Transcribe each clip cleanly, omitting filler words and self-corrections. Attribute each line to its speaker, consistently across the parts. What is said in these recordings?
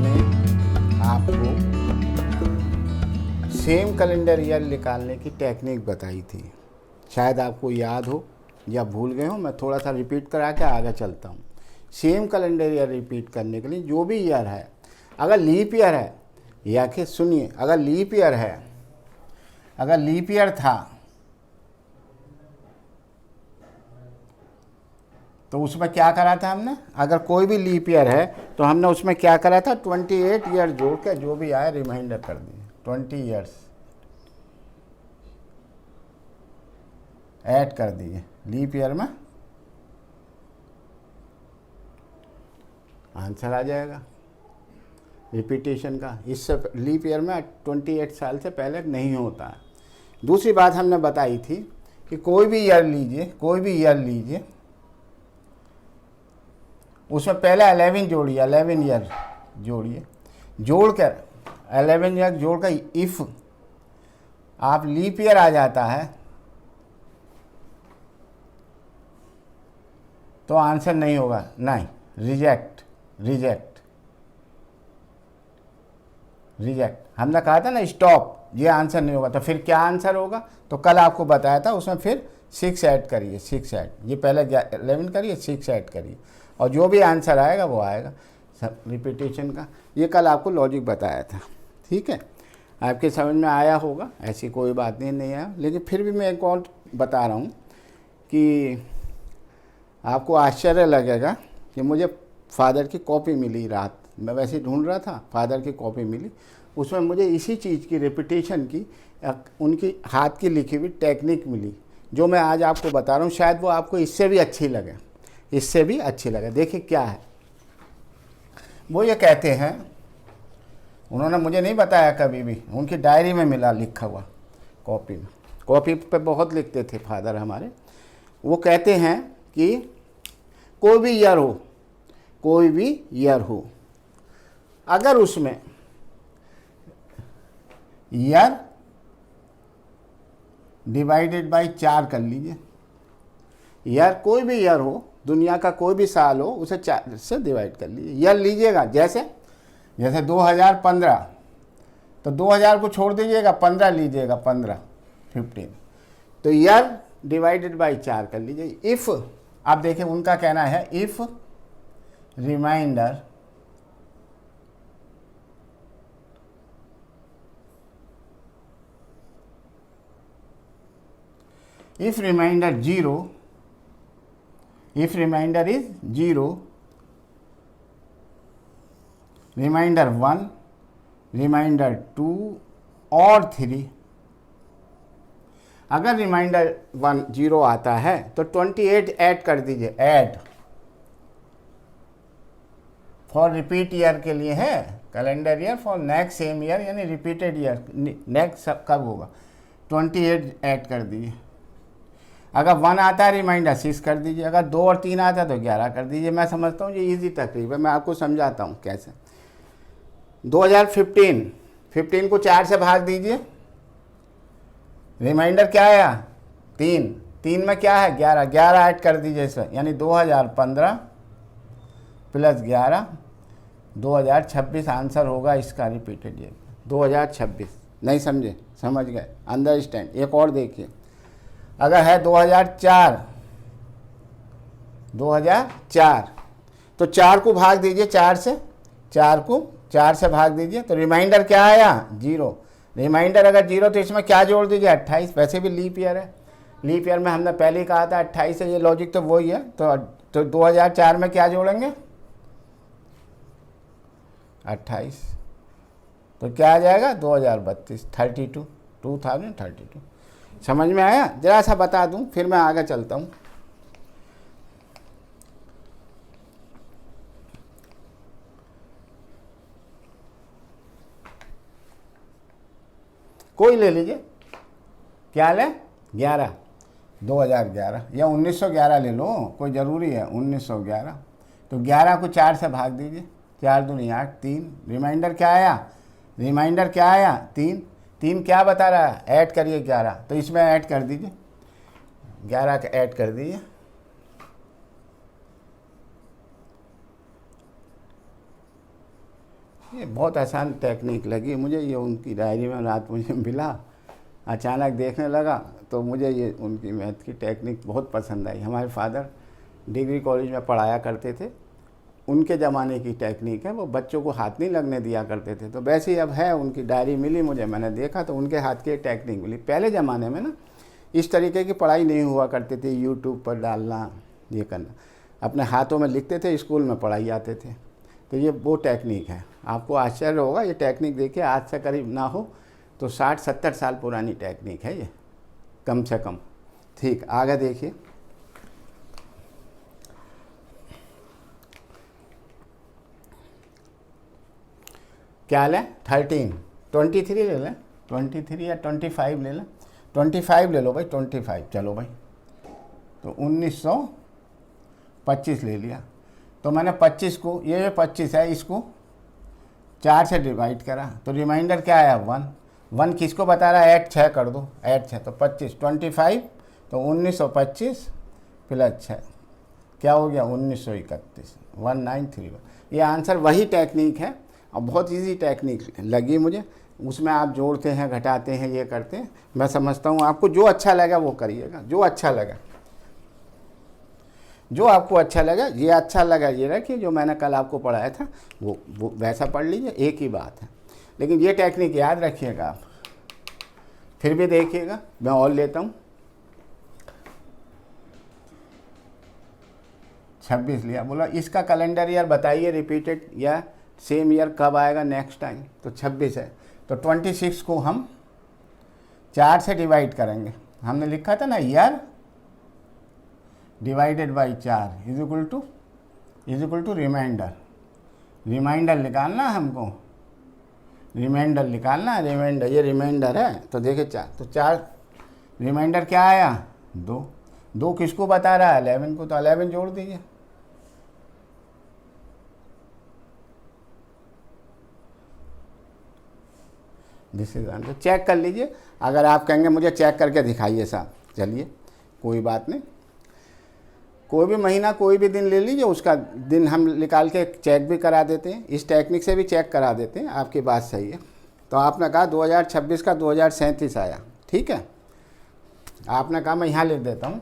Speaker 1: मैंने आपको same calendar year निकालने की टेक्निक बताई थी, शायद आपको याद हो या भूल गए हो। मैं थोड़ा सा रिपीट करा के आगे चलता हूँ। सेम कैलेंडर ईयर रिपीट करने के लिए जो भी ईयर है, अगर लीप ईयर है, या कि सुनिए, अगर लीप ईयर है, अगर लीप ईयर था तो उसमें क्या करा था हमने, अगर कोई भी लीप ईयर है तो हमने उसमें क्या करा था, 28 ईयर जोड़ के जो भी आए रिमाइंडर कर दिए, 20 ईयर्स ऐड कर दिए लीप ईयर में, आंसर आ जाएगा रिपीटेशन का। इससे लीप ईयर में 28 साल से पहले नहीं होता है। दूसरी बात हमने बताई थी कि कोई भी ईयर लीजिए, कोई भी ईयर लीजिए, उसमें पहले 11 जोड़िए, 11 ईयर जोड़िए, जोड़कर 11 ईयर जोड़कर इफ़ आप लीप ईयर आ जाता है तो आंसर नहीं होगा, नहीं, रिजेक्ट रिजेक्ट रिजेक्ट। हमने कहा था ना स्टॉप, ये आंसर नहीं होगा। तो फिर क्या आंसर होगा, तो कल आपको बताया था, उसमें फिर 6 ऐड करिए, 6 ऐड, ये पहले 11 करिए, 6 ऐड करिए, और जो भी आंसर आएगा वो आएगा रिपीटेशन का। ये कल आपको लॉजिक बताया था, ठीक है। आपके समझ में आया होगा, ऐसी कोई बात नहीं आया। लेकिन फिर भी मैं एक और बता रहा हूँ कि आपको आश्चर्य लगेगा कि मुझे फादर की कॉपी मिली रात, मैं वैसे ढूंढ रहा था, फादर की कॉपी मिली, उसमें मुझे इसी चीज़ की रिपीटेशन की उनकी हाथ की लिखी हुई टेक्निक मिली, जो मैं आज आपको बता रहा हूँ। शायद वो आपको इससे भी अच्छी लगे, इससे भी अच्छी लगे। देखिए क्या है, वो ये कहते हैं, उन्होंने मुझे नहीं बताया कभी भी, उनकी डायरी में मिला लिखा हुआ, कॉपी में, कॉपी पे बहुत लिखते थे फादर हमारे। वो कहते हैं कि कोई भी ईयर हो, कोई भी ईयर हो, अगर उसमें ईयर डिवाइडेड बाई 4 कर लीजिए, ईयर कोई भी ईयर हो, दुनिया का कोई भी साल हो, उसे 4 से डिवाइड कर लीजिए। ईयर लीजिएगा, जैसे 2015, तो 2000 को छोड़ दीजिएगा, 15 लीजिएगा, 15 15, तो ईयर डिवाइडेड बाई 4 कर लीजिए। इफ़, आप देखिए उनका कहना है, if reminder if remainder 0, if remainder is 0, remainder 1, remainder 2 और 3, अगर रिमाइंडर 1 0 आता है तो 28 ऐड कर दीजिए, ऐड फॉर रिपीट ईयर के लिए है, calendar year for next same year, यानी रिपीटेड ईयर नेक्स्ट कब होगा, 28 ऐड कर दीजिए। अगर 1 आता है रिमाइंडर 6 कर दीजिए, अगर 2 और 3 आता है तो 11 कर दीजिए। मैं समझता हूँ ये इजी तकरीब है, मैं आपको समझाता हूँ कैसे। 2015 को 4 से भाग दीजिए, रिमाइंडर क्या आया, 3 में क्या है, 11 ऐड कर दीजिए इसमें, यानी 2015 प्लस 11, 2026 आंसर होगा इसका रिपीटेड ईयर, 2026। नहीं समझे, समझ गए, अंडरस्टैंड। एक और देखिए, अगर है 2004, तो 4 को भाग दीजिए 4 से, 4 से भाग दीजिए, तो रिमाइंडर क्या आया, 0। रिमाइंडर अगर 0 तो इसमें क्या जोड़ दीजिए, 28। वैसे भी लीप ईयर है, लीप ईयर में हमने पहले ही कहा था 28 है, ये लॉजिक तो वही है। तो 2004 में क्या जोड़ेंगे, 28, तो क्या आ जाएगा, 2032, 2032। समझ में आया, जरा सा बता दूं फिर मैं आगे चलता हूं। कोई ले लीजिए, क्या ले, 11, 2011 या 1911 ले लो, कोई ज़रूरी है 1911। तो 11 को 4 से भाग दीजिए, 4 दूनी 8, 3, रिमाइंडर क्या आया, 3 क्या बता रहा है, ऐड करिए 11, तो इसमें ऐड कर दीजिए, 11 का ऐड कर दीजिए, ये बहुत आसान टेक्निक लगी मुझे, ये उनकी डायरी में रात मुझे मिला, अचानक देखने लगा तो मुझे ये उनकी मैथ की टेक्निक बहुत पसंद आई। हमारे फादर डिग्री कॉलेज में पढ़ाया करते थे, उनके ज़माने की टेक्निक है, वो बच्चों को हाथ नहीं लगने दिया करते थे। तो वैसे ही अब है, उनकी डायरी मिली मुझे, मैंने देखा तो उनके हाथ की टेक्निक मिली। पहले ज़माने में ना इस तरीके की पढ़ाई नहीं हुआ करती थी, यूट्यूब पर डालना ये करना, अपने हाथों में लिखते थे, स्कूल में पढ़ाई आते थे। तो ये वो टेक्निक है, आपको आश्चर्य होगा ये टेक्निक देखिए, आज से करीब ना हो तो 60-70 साल पुरानी टेक्निक है ये, कम से कम। ठीक, आगे देखिए। क्या लें? 13, 23 ले लें, 23 या 25 ले लें, 25 ले लो भाई, 25 चलो भाई। तो 1925 ले लिया। तो मैंने 25 को, ये 25 है, इसको 4 से डिवाइड करा तो रिमाइंडर क्या आया? 1 किसको बता रहा है? ऐड 6 कर दो, ऐड 6 तो 25, 25 तो 1925 प्लस 6 क्या हो गया? 1931, 1931। ये आंसर वही टेक्निक है और बहुत इजी टेक्निक लगी मुझे। उसमें आप जोड़ते हैं, घटाते हैं, ये करते हैं। मैं समझता हूँ आपको जो अच्छा लगा वो करिएगा, जो अच्छा लगा, जो आपको अच्छा लगा। ये अच्छा लगा ये रखिए, जो मैंने कल आपको पढ़ाया था वो वैसा पढ़ लीजिए, एक ही बात है। लेकिन ये टेक्निक याद रखिएगा आप, फिर भी देखिएगा। मैं और लेता हूँ, 26 लिया। बोला इसका कैलेंडर ईयर बताइए, रिपीटेड या सेम ईयर कब आएगा नेक्स्ट टाइम? तो 26 है, तो 26 को हम 4 से डिवाइड करेंगे। हमने लिखा था ना year divided by 4 is equal to remainder. Remainder निकालना हमको, रिमाइंडर निकालना, रिमाइंडर, ये रिमाइंडर है। तो देखिए 4, तो 4 रिमाइंडर क्या आया? 2 किसको बता रहा है? 11 को, तो 11 जोड़ दीजिए। This is answer. चेक कर लीजिए, अगर आप कहेंगे मुझे चेक करके दिखाइए साहब, चलिए कोई बात नहीं, कोई भी महीना कोई भी दिन ले लीजिए, उसका दिन हम निकाल के चेक भी करा देते हैं, इस टेक्निक से भी चेक करा देते हैं। आपकी बात सही है। तो आपने कहा 2026 का 2037 आया, ठीक है। आपने कहा मैं यहाँ लिख देता हूँ,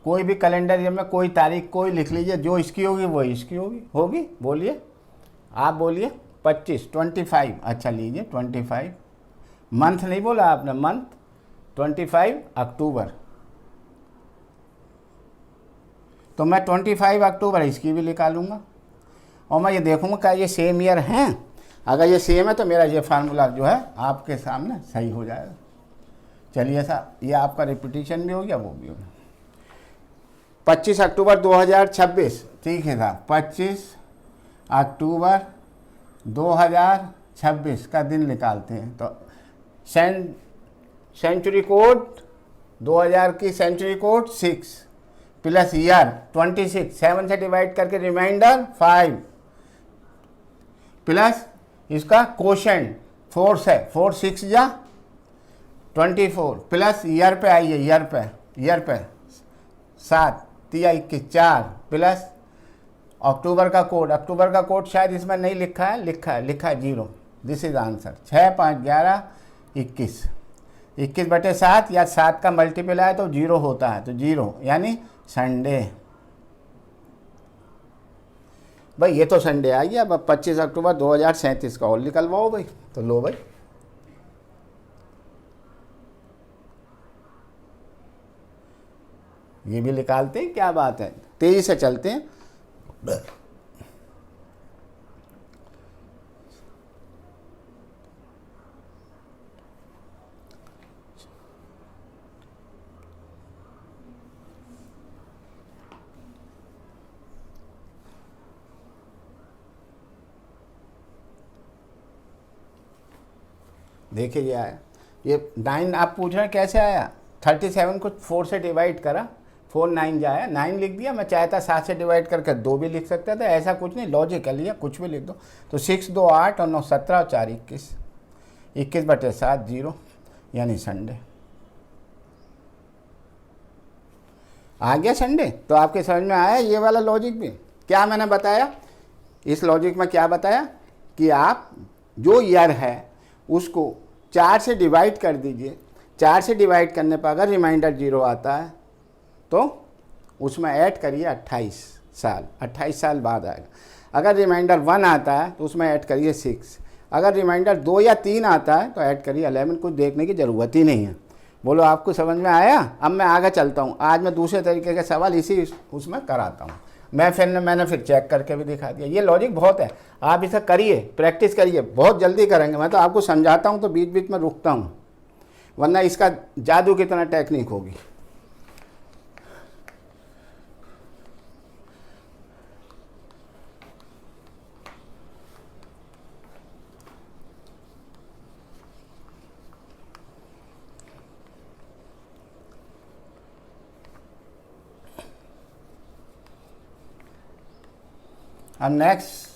Speaker 1: कोई भी कैलेंडर ईयर में कोई तारीख कोई लिख लीजिए, जो इसकी होगी वो इसकी होगी। बोलिए, आप बोलिए। 25, 25, अच्छा लीजिए 25। मंथ नहीं बोला आपने, मंथ 25 अक्टूबर, तो मैं 25 अक्टूबर इसकी भी निकालूंगा और मैं ये देखूंगा क्या ये सेम ईयर हैं। अगर ये सेम है तो मेरा ये फार्मूला जो है आपके सामने सही हो जाएगा। चलिए साहब, ये आपका रिपीटिशन भी हो गया, वो भी हो गया। 25 अक्टूबर 2026, ठीक है साहब। 25 अक्टूबर 2026 का दिन निकालते हैं। तो सेंचुरी कोड 2000 की सेंचुरी कोड 6 प्लस ईयर 26, 7 से डिवाइड करके रिमाइंडर 5 प्लस इसका क्वोशेंट 4 से 4 6 जा 24 प्लस ईयर पे आइए, ईयर पे 7 3 21 4 प्लस अक्टूबर का कोड शायद इसमें नहीं लिखा है, लिखा है 0। This is answer. 6 5 11 21, 21/7 या 7 का मल्टीपल है तो 0 होता है, तो 0 यानी संडे। भाई ये तो संडे आ गया। अब 25 अक्टूबर 2037 का और निकलवाओ भाई। तो लो भाई, ये भी निकालते हैं, क्या बात है, तेजी से चलते हैं। देखिए ये आया, ये 9 आप पूछ रहे हैं कैसे आया। 37 को 4 से डिवाइड करा, 4 9 जाया, 9 लिख दिया। मैं चाहता 7 से डिवाइड करके 2 भी लिख सकता था, ऐसा कुछ नहीं, लॉजिकल है, कुछ भी लिख दो। तो 6 2 8 और 9 17 और 4 21, 21/7 0 यानी संडे। आ गया संडे। तो आपके समझ में आया ये वाला लॉजिक भी। क्या मैंने बताया इस लॉजिक में, क्या बताया कि आप जो ईयर है उसको 4 से डिवाइड कर दीजिए। 4 से डिवाइड करने पर अगर रिमाइंडर 0 आता है तो उसमें ऐड करिए 28 साल, 28 साल बाद आएगा। अगर रिमाइंडर 1 आता है तो उसमें ऐड करिए 6। अगर रिमाइंडर 2 या 3 आता है तो ऐड करिए 11। कुछ देखने की ज़रूरत ही नहीं है। बोलो आपको समझ में आया। अब मैं आगे चलता हूँ। आज मैं दूसरे तरीके के सवाल इसी उसमें कराता हूँ। मैंने फिर चेक करके भी दिखा दिया। ये लॉजिक बहुत है, आप इसे करिए, प्रैक्टिस करिए, बहुत जल्दी करेंगे। मैं तो आपको समझाता हूँ तो बीच बीच में रुकता हूँ, वरना इसका जादू की तरह टेक्निक होगी। अब नेक्स्ट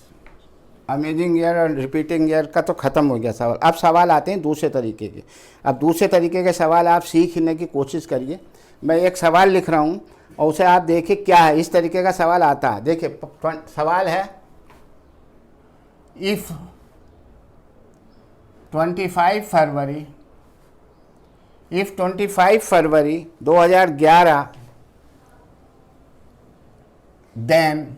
Speaker 1: अमेजिंग ईयर और रिपीटिंग ईयर का तो ख़त्म हो गया सवाल। अब सवाल आते हैं दूसरे तरीके के। अब दूसरे तरीके के सवाल आप सीखने की कोशिश करिए। मैं एक सवाल लिख रहा हूँ और उसे आप देखिए क्या है। इस तरीके का सवाल आता है। देखिए सवाल है, इफ़ 25 फरवरी 2011 देन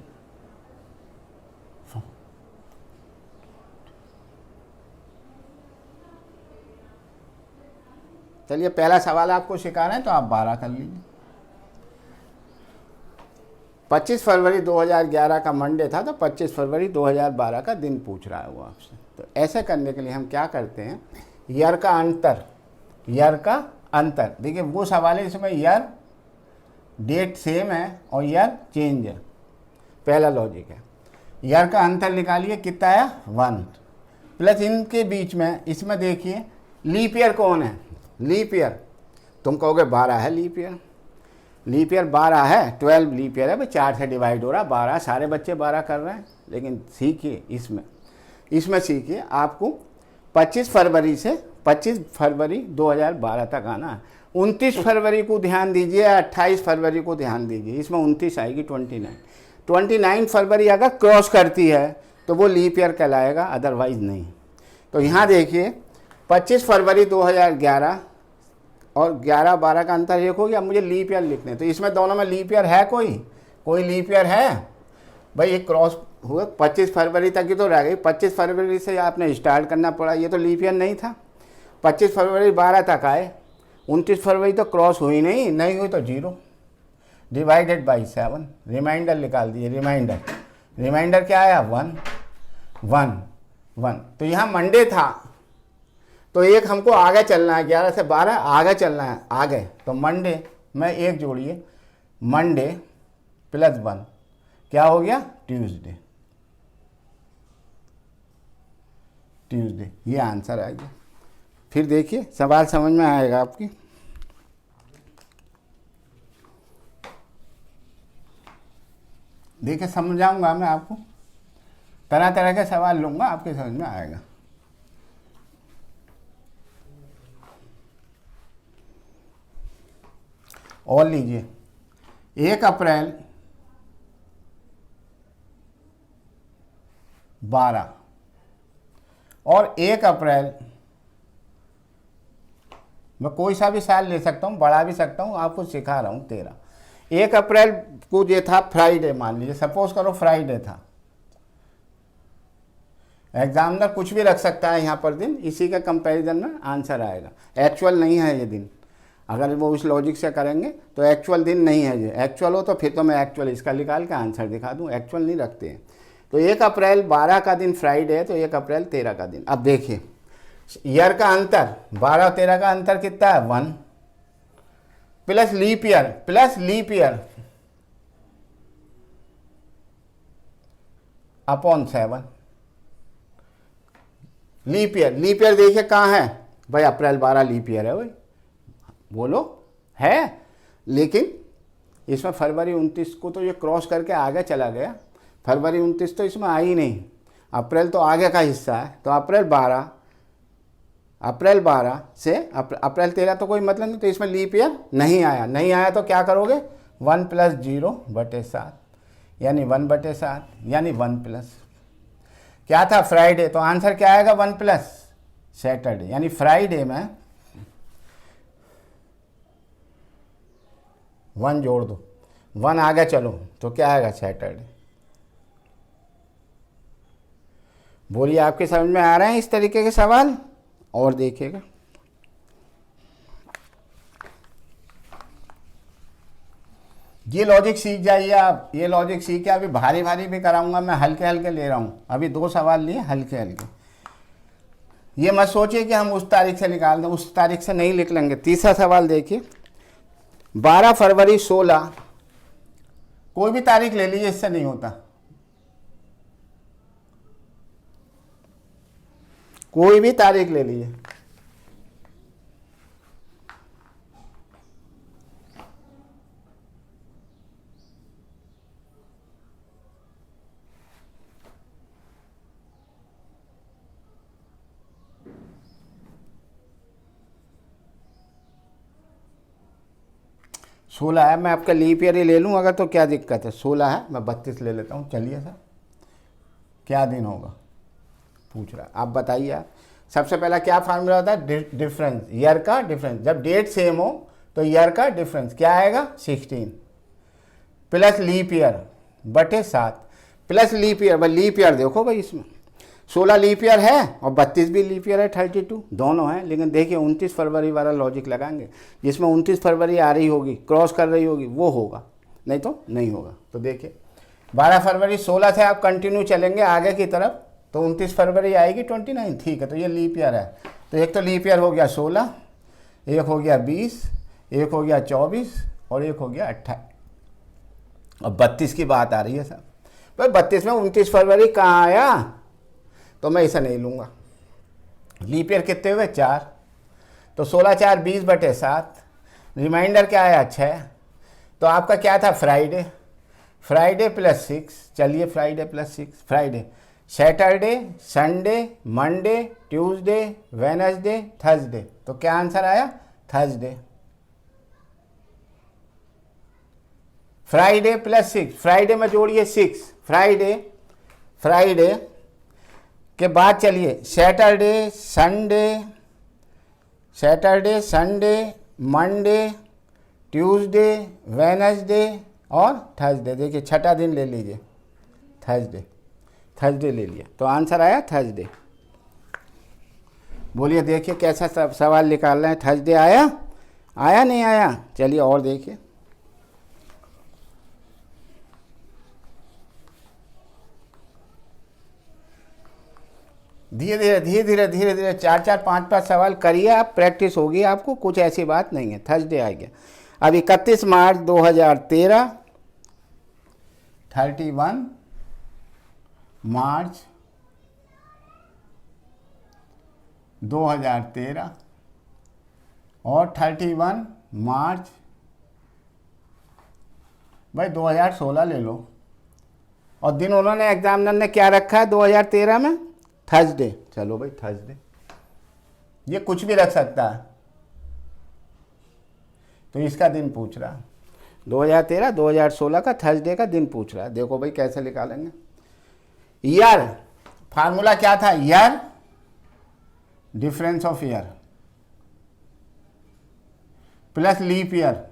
Speaker 1: चलिए पहला सवाल आपको सिखा रहे हैं तो आप 12 कर लीजिए। 25 फरवरी 2011 का मंडे था तो 25 फरवरी 2012 का दिन पूछ रहा है वो आपसे। तो ऐसे करने के लिए हम क्या करते हैं, ईयर का अंतर देखिए वो सवाल है जिसमें ईयर डेट सेम है और ईयर चेंज है। पहला लॉजिक है, ईयर का अंतर निकालिए, कितना है 1 प्लस इनके बीच में इसमें देखिए लीप ईयर कौन है, लीप ईयर तुम कहोगे 12 है लीप ईयर 12 है, 12 लीप ईयर है भाई, 4 से डिवाइड हो रहा, 12 सारे बच्चे 12 कर रहे हैं। लेकिन सीखिए इसमें सीखिए आपको 25 फरवरी 2012 तक आना है। 29 फरवरी को ध्यान दीजिए, 28 फरवरी को ध्यान दीजिए, इसमें 29 आएगी, 29 फरवरी अगर क्रॉस करती है तो वो लीप ईयर कहलाएगा, अदरवाइज नहीं। तो यहाँ देखिए 25 फरवरी 2011 और 11-12 का अंतर एक हो गया। अब मुझे लीप ईयर लिखने, तो इसमें दोनों में लीप ईयर है, कोई लीप ईयर है भाई। एक क्रॉस हुआ 25 फरवरी तक ही तो रह गई। 25 फरवरी से आपने स्टार्ट करना पड़ा, ये तो लीप ईयर नहीं था। 25 फरवरी 12 तक आए, 29 फरवरी तो क्रॉस हुई नहीं हुई तो 0 डिवाइडेड बाई 7। रिमाइंडर निकाल दिए, रिमाइंडर क्या आया 1। तो यहाँ मंडे था तो एक हमको आगे चलना है, 11 से 12 आगे चलना है, आगे। तो मंडे में एक जोड़िए, मंडे प्लस 1 क्या हो गया, ट्यूसडे। ये आंसर आ गया। फिर देखिए सवाल समझ में आएगा आपकी। देखिए समझाऊंगा मैं आपको, तरह तरह के सवाल लूंगा, आपके समझ में आएगा। और लीजिए 1 अप्रैल 12 और 1 अप्रैल, मैं कोई सा भी साल ले सकता हूँ, बढ़ा भी सकता हूँ, आपको सिखा रहा हूँ 13। 1 अप्रैल को ये था फ्राइडे, मान लीजिए, सपोज करो फ्राइडे था। एग्जामिनर कुछ भी रख सकता है यहाँ पर दिन, इसी के कंपैरिजन में आंसर आएगा। एक्चुअल नहीं है ये दिन, अगर वो उस लॉजिक से करेंगे तो एक्चुअल दिन नहीं है ये। एक्चुअल हो तो फिर तो मैं एक्चुअल इसका निकाल के आंसर दिखा दूँ, एक्चुअल नहीं रखते हैं। तो 1 अप्रैल 12 का दिन फ्राइडे है, तो 1 अप्रैल 13 का दिन। अब देखिए ईयर का अंतर 12 और 13 का अंतर कितना है 1 plus leap year upon 7। Leap year देखिए कहाँ है भाई, अप्रैल 12 लीप ईयर है भाई, बोलो है। लेकिन इसमें फरवरी 29 को तो ये क्रॉस करके आगे चला गया, फरवरी 29 तो इसमें आई नहीं, अप्रैल तो आगे का हिस्सा है। तो अप्रैल 12 से अप्रैल 13 तो कोई मतलब नहीं, तो इसमें लीप ईयर नहीं आया तो क्या करोगे 1 + 0/7 यानी 1/7 यानी 1+। क्या था? फ्राइडे, तो आंसर क्या आएगा? 1+ सैटरडे, यानी फ्राइडे में 1 जोड़ दो, 1 आगे चलो तो क्या आएगा? सैटरडे। बोलिए आपके समझ में आ रहे हैं इस तरीके के सवाल? और देखिएगा, ये लॉजिक सीख जाइए आप। ये लॉजिक सीख के अभी भारी भारी भी कराऊंगा मैं, हल्के हल्के ले रहा हूँ। अभी 2 सवाल लिए हल्के हल्के। ये मत सोचिए कि हम उस तारीख से निकाल दें, उस तारीख से नहीं लिख लेंगे। तीसरा सवाल देखिए, 12 फरवरी 16, कोई भी तारीख ले लीजिए, इससे नहीं होता। कोई भी तारीख ले लीजिए। सोलह है, मैं आपका लीप ईयर ही ले लूँ अगर, तो क्या दिक्कत है? 16 है, मैं 32 ले लेता हूँ। चलिए सर, क्या दिन होगा पूछ रहा, आप बताइए। आप सबसे पहला क्या फार्मूला होता है? डिफरेंस, ईयर का डिफरेंस। जब डेट सेम हो तो ईयर का डिफरेंस क्या आएगा? 16 प्लस लीप ईयर बटे 7 प्लस लीप ईयर। भाई लीप ईयर देखो भाई, इसमें 16 लीप ईयर है और 32 भी लीप ईयर है, 32 दोनों हैं। लेकिन देखिए 29 फरवरी वाला लॉजिक लगाएंगे, जिसमें 29 फरवरी आ रही होगी, क्रॉस कर रही होगी, वो होगा, नहीं तो नहीं होगा। तो देखिए 12 फरवरी 16 से आप कंटिन्यू चलेंगे आगे की तरफ, तो 29 फरवरी आएगी 29। ठीक है, तो ये लीप ईयर है। तो एक तो लीप ईयर हो गया 16, एक हो गया 20, एक हो गया 24 और एक हो गया 28। अब 32 की बात आ रही है सर। भाई 32 में 29 फरवरी कहाँ आया? तो मैं इसे नहीं लूँगा। लीप ईयर कितने हुए? 4। तो 16 4 20/7, रिमाइंडर क्या आया? 6। तो आपका क्या था? Friday, Friday plus 6। चलिए Friday plus 6, Friday, Saturday, Sunday, Monday, Tuesday, Wednesday, Thursday. तो क्या आंसर आया? थर्सडे। फ्राइडे प्लस 6, फ्राइडे में जोड़िए 6, फ्राइडे, फ्राइडे के बाद चलिए Saturday, Sunday, Saturday, Sunday, Monday, Tuesday, Wednesday और थर्सडे। देखिए छठा दिन ले लीजिए, थर्सडे, थर्सडे ले लिया, तो आंसर आया थर्सडे। बोलिए देखिए कैसा सवाल निकाल रहे हैं। थर्सडे आया? आया नहीं आया? चलिए और देखिए, धीरे धीरे 4 5 5 सवाल करिए आप, प्रैक्टिस होगी आपको, कुछ ऐसी बात नहीं है। थर्सडे आ गया। अब 31 मार्च 2013, 31 मार्च 2013 और 31 मार्च भाई 2016 ले लो। और दिन उन्होंने एग्जामिनर ने क्या रखा है 2013 में? थर्सडे। चलो भाई थर्सडे, ये कुछ भी रख सकता है। तो इसका दिन पूछ रहा, 2013 2016 का थर्सडे का दिन पूछ रहा है। देखो भाई कैसे निकालेंगे। ईयर, फार्मूला क्या था? Year, difference of year plus leap year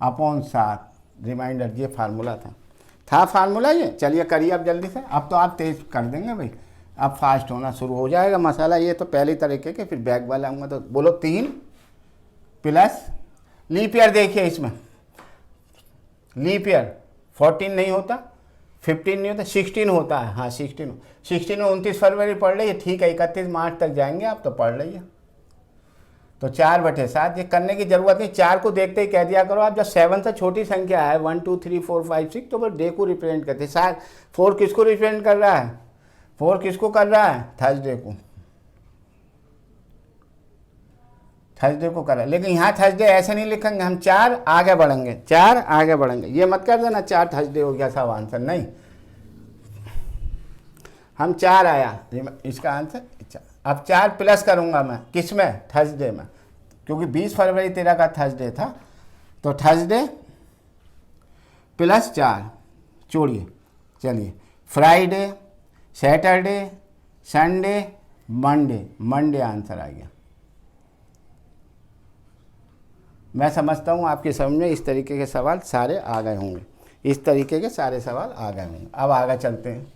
Speaker 1: upon 7, remainder. ये फार्मूला था फार्मूला ये। चलिए करिए अब जल्दी से, अब तो आप तेज कर देंगे भाई, अब फास्ट होना शुरू हो जाएगा मसाला। ये तो पहली तरीके के, फिर बैक वाला आऊँगा। तो बोलो 3 प्लस लीप ईयर। देखिए इसमें लीप ईयर 14 नहीं होता, 15 नहीं होता, 16 होता है। हाँ 16 में 29 फरवरी पढ़ रही है, ठीक है। 31 मार्च तक जाएंगे आप, तो पढ़ रही है। तो 4/7, ये करने की जरूरत नहीं, 4 को देखते ही कह दिया करो आप। जब 7 से छोटी संख्या है 1 2 3 4 5 6, तो वो डे को रिप्रेजेंट करते हैं। 4 किसको रिप्रेजेंट कर रहा है? 4 किसको कर रहा है? थर्सडे को, थर्सडे को कर रहा है। लेकिन यहाँ थर्सडे ऐसे नहीं लिखेंगे हम, 4 आगे बढ़ेंगे, 4 आगे बढ़ेंगे। ये मत कर देना 4 थर्सडे हो गया सब आंसर, नहीं। हम 4 आया इसका आंसर। अब 4 प्लस करूंगा मैं, किस में? थर्सडे में, क्योंकि 20 फरवरी तेरा का थर्सडे था। तो थर्सडे +4 छोड़िए, चलिए Friday, Saturday, Sunday, Monday, Monday answer आ गया। मैं समझता हूँ आपकी समझ में इस तरीके के सवाल सारे आ गए होंगे, इस तरीके के सारे सवाल आ गए होंगे। अब आगे चलते हैं।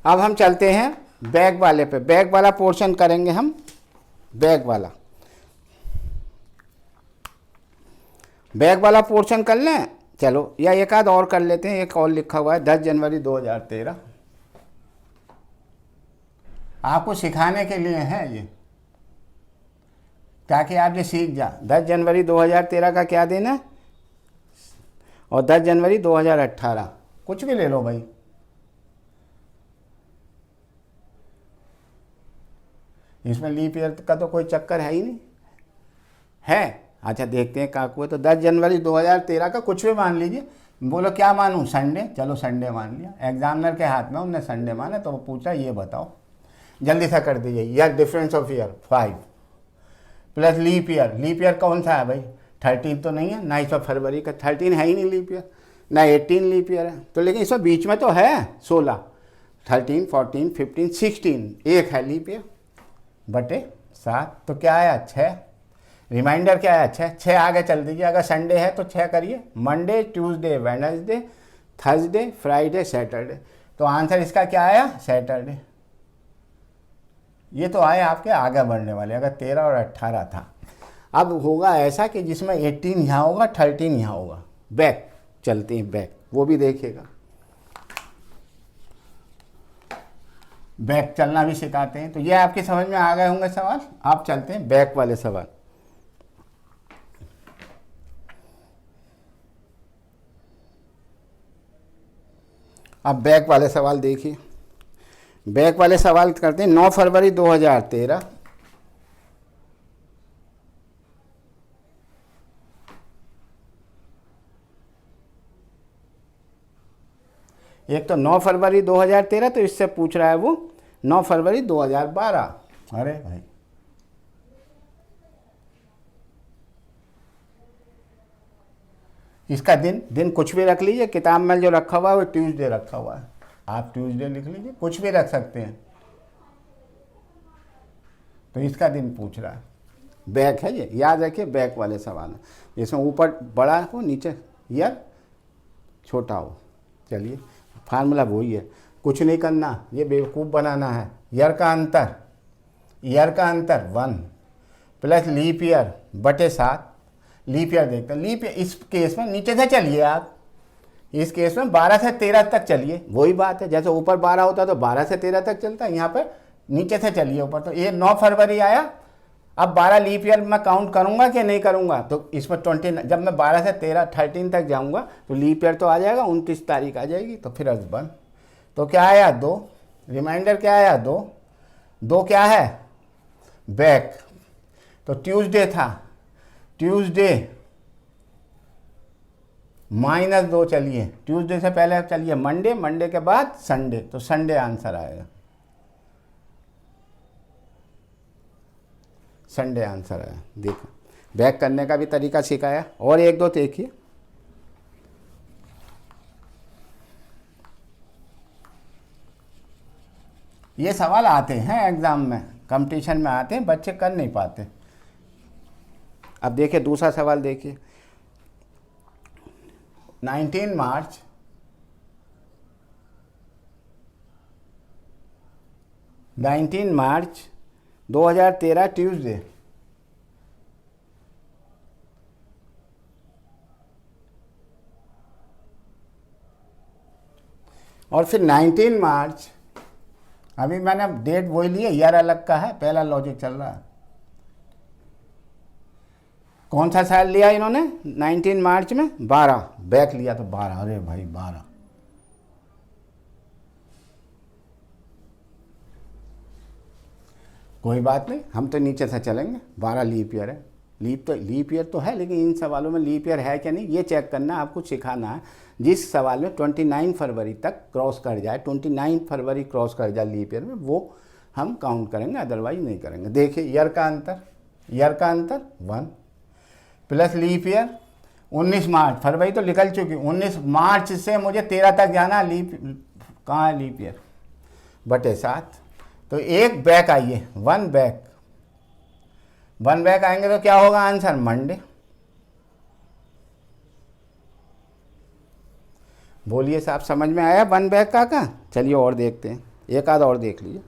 Speaker 1: अब हम चलते हैं बैक वाले पे, बैक वाला पोर्शन करेंगे हम, बैक वाला पोर्शन कर लें। चलो, या एक आध और कर लेते हैं। एक और लिखा हुआ है 10 जनवरी 2013, आपको सिखाने के लिए है ये, ताकि आप ये सीख जा। 10 जनवरी 2013 का क्या दिन है, और 10 जनवरी 2018, कुछ भी ले लो भाई। इसमें लीप ईयर का तो कोई चक्कर है ही नहीं, है? अच्छा, देखते हैं काकू है तो 10 जनवरी 2013 का कुछ भी मान लीजिए। बोलो क्या मानूं, संडे? चलो संडे मान लिया। एग्जामिनर के हाथ में, उनने संडे माना तो वो पूछा ये बताओ, जल्दी सा कर दीजिए। Year, difference of year 5 plus leap year. Leap year कौन सा है भाई? 13 तो नहीं है ना, इसमें फरवरी का 13 है ही नहीं लीप ईयर, ना 18 लीप ईयर है तो। लेकिन इसमें बीच में तो है 16, 13, 14, 15, 16, एक है लीप ईयर बटे 7। तो क्या आया? 6। रिमाइंडर क्या है? 6। 6 आगे चल दीजिए। अगर संडे है तो 6 करिए, Monday, Tuesday, Wednesday, Thursday, Friday, Saturday. तो आंसर इसका क्या आया? सैटरडे। ये तो आए आपके आगे बढ़ने वाले, अगर 13 और 18 था। अब होगा ऐसा कि जिसमें 18 यहाँ होगा, 13 यहाँ होगा। बैक चलते हैं, बैक वो भी देखिएगा, बैक चलना भी सिखाते हैं। तो ये आपकी समझ में आ गए होंगे सवाल। आप चलते हैं बैक वाले सवाल। अब बैक वाले सवाल देखिए, बैक वाले सवाल करते हैं। 9 फरवरी 2013, एक तो 9 फरवरी 2013, तो इससे पूछ रहा है वो 9 फरवरी 2012। अरे भाई, इसका दिन कुछ भी रख लीजिए। किताब में जो रखा हुआ है वो ट्यूसडे रखा हुआ है, आप ट्यूसडे लिख लीजिए, कुछ भी रख सकते हैं। तो इसका दिन पूछ रहा है, बैक है ये, याद रखिए बैक वाले सवाल है, जिसमें ऊपर बड़ा हो, नीचे ईयर छोटा हो। चलिए, फार्मूला वही है, कुछ नहीं करना, ये बेवकूफ़ बनाना है। ईयर का अंतर 1 प्लस लीप ईयर बटे 7। लीप ईयर देखते हैं, लीप ईयर इस केस में नीचे से चलिए आप, इस केस में 12 से 13 तक चलिए। वही बात है, जैसे ऊपर 12 होता है तो 12 से 13 तक चलता है, यहाँ पर नीचे से चलिए ऊपर। तो ये 9 फरवरी आया। अब 12 लीप ईयर मैं काउंट करूंगा कि नहीं करूंगा? तो इसमें 20, जब मैं 12 से 13 तक जाऊंगा तो लीप ईयर तो आ जाएगा, 29 तारीख आ जाएगी। तो फिर हस्बैंड, तो क्या आया? 2। रिमाइंडर क्या आया? 2 क्या है? बैक। तो ट्यूसडे था, ट्यूसडे -2। चलिए, ट्यूसडे से पहले चलिए मंडे, मंडे के बाद संडे, तो संडे आंसर आएगा, संडे आंसर आया। देखो, बैक करने का भी तरीका सिखाया, और एक दो देखिए। ये सवाल आते हैं एग्जाम में, कंपटीशन में आते हैं, बच्चे कर नहीं पाते। अब देखिए दूसरा सवाल देखिए, 19 मार्च 2013 ट्यूसडे। और फिर 19 मार्च, अभी मैंने डेट वही ली है, ईयर अलग का है, पहला लॉजिक चल रहा है। कौन सा साल लिया इन्होंने? 19 मार्च में 12, बैक लिया तो 12। अरे भाई 12, कोई बात नहीं, हम तो नीचे से चलेंगे, 12 लीप ईयर है। लीप ईयर तो है, लेकिन इन सवालों में लीप ईयर है क्या नहीं ये चेक करना, आपको सिखाना है। जिस सवाल में 29 फरवरी तक क्रॉस कर जाए, 29 फरवरी क्रॉस कर जाए लीप ईयर में, वो हम काउंट करेंगे, अदरवाइज नहीं करेंगे। देखिए ईयर का अंतर 1 प्लस लीप ईयर 19 मार्च, फरवरी तो निकल चुकी, 19 मार्च से मुझे 13 तक जाना, कहाँ है लीप ईयर, बटे 7। तो एक बैक आइए, 1 बैक आएंगे तो क्या होगा आंसर, मंडे। बोलिए साहब, समझ में आया 1 बैक का? चलिए और देखते हैं, एक आध और देख लीजिए।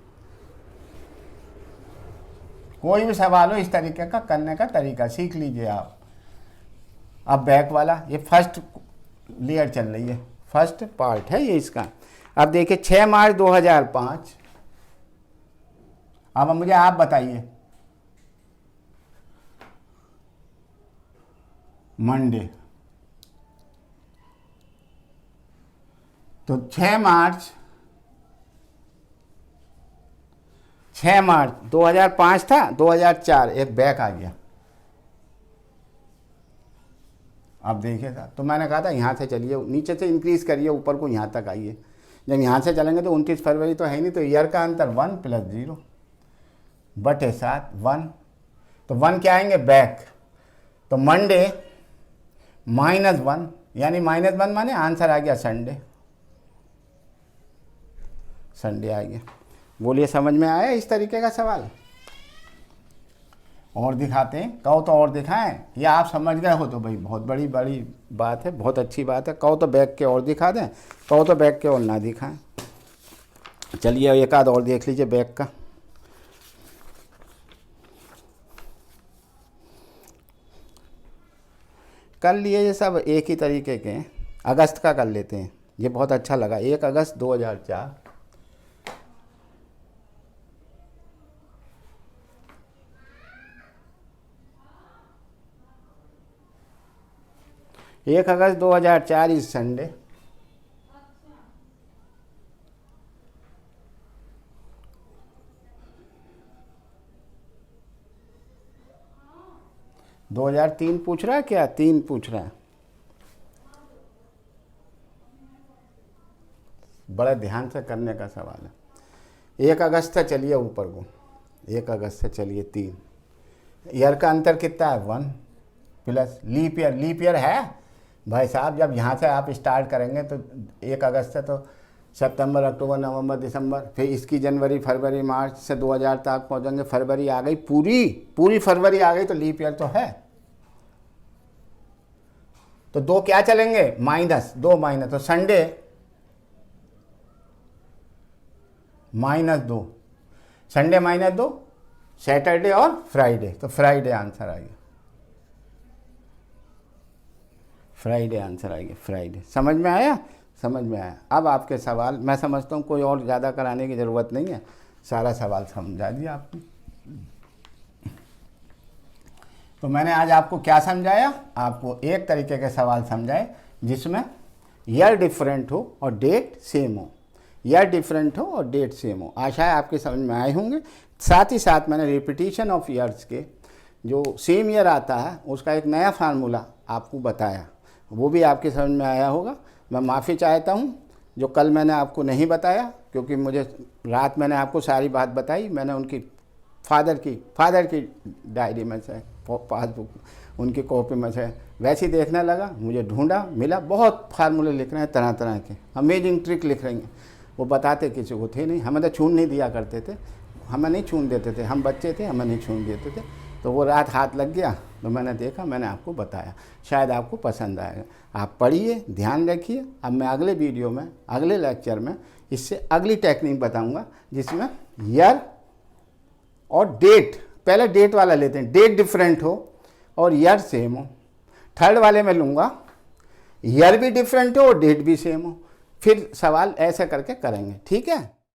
Speaker 1: कोई भी सवाल हो इस तरीके का करने का तरीका सीख लीजिए आप। अब बैक वाला, ये फर्स्ट लेयर चल रही है, फर्स्ट पार्ट है ये इसका। अब देखिए 6 मार्च 2005। अब मुझे आप बताइए, मंडे, तो 6 मार्च 2005 था, 2004 एक बैक आ गया। अब देखिए साहब, तो मैंने कहा था यहाँ से चलिए, नीचे से इंक्रीज करिए, ऊपर को यहाँ तक आइए। जब यहाँ से चलेंगे तो 29 फरवरी तो है नहीं, तो ईयर का अंतर 1 + 0 बटे 7, 1। तो 1 क्या आएंगे, बैक। तो मंडे -1, यानी -1 माने आंसर आ गया संडे आ गया। बोलिए समझ में आया इस तरीके का सवाल? और दिखाते हैं, कहो तो और दिखाएं, या आप समझ गए हो तो भाई बहुत बड़ी बात है, बहुत अच्छी बात है। कहो तो बैक के और दिखा दें, कहो तो बैक के और ना दिखाएं। चलिए एक आध और देख लीजिए बैक का। कर लिए ये सब एक ही तरीके के। अगस्त का कर लेते हैं, ये बहुत अच्छा लगा। 1 अगस्त 2004। 1 अगस्त 2004 इस संडे। दो 2003 पूछ रहा है क्या? 3 पूछ रहा है। बड़ा ध्यान से करने का सवाल है। 1 अगस्त से चलिए ऊपर को, 1 अगस्त से चलिए 3। ईयर का अंतर कितना है, 1 प्लस लीप ईयर है भाई साहब। जब यहाँ से आप स्टार्ट करेंगे तो 1 अगस्त से तो सितंबर, अक्टूबर, नवंबर, दिसंबर, फिर इसकी जनवरी, फरवरी, मार्च से 2000 तक पहुँचेंगे। फरवरी आ गई, पूरी फरवरी आ गई, तो लीप ईयर तो है। तो 2 क्या चलेंगे, -2 तो संडे -2, संडे -2, सैटरडे और फ्राइडे, तो फ्राइडे आंसर आ गया। फ्राइडे आंसर आएगी, फ्राइडे। समझ में आया? समझ में आया। अब आपके सवाल मैं समझता हूँ कोई और ज़्यादा कराने की ज़रूरत नहीं है, सारा सवाल समझा दिया आपने। तो मैंने आज आपको क्या समझाया? आपको एक तरीके के सवाल समझाए जिसमें ईयर डिफरेंट हो और डेट सेम हो, ईयर डिफरेंट हो और डेट सेम हो। आशा है आपके समझ में आए होंगे। साथ ही साथ मैंने रिपीटिशन ऑफ ईयर्स के जो सेम ईयर आता है उसका एक नया फार्मूला आपको बताया, वो भी आपके समझ में आया होगा। मैं माफ़ी चाहता हूँ जो कल मैंने आपको नहीं बताया, क्योंकि मुझे रात मैंने आपको सारी बात बताई। मैंने उनकी फादर की डायरी में से, पासबुक उनकी कॉपी में से वैसे ही देखने लगा, मुझे ढूंढा, मिला। बहुत फार्मूले लिख रहे हैं, तरह तरह के अमेजिंग ट्रिक लिख रही हैं। वो बताते किसी को थे नहीं, हमें तो छून नहीं दिया करते थे, हमें नहीं छून देते थे, हम बच्चे थे, हमें नहीं छून देते थे। तो वो रात हाथ लग गया तो मैंने देखा, मैंने आपको बताया, शायद आपको पसंद आएगा। आप पढ़िए, ध्यान रखिए। अब मैं अगले वीडियो में, अगले लेक्चर में इससे अगली टेक्निक बताऊंगा जिसमें ईयर और डेट, पहले डेट वाला लेते हैं, डेट डिफरेंट हो और ईयर सेम हो। थर्ड वाले में लूँगा ईयर भी डिफरेंट हो और डेट भी सेम हो। फिर सवाल ऐसे करके करेंगे, ठीक है।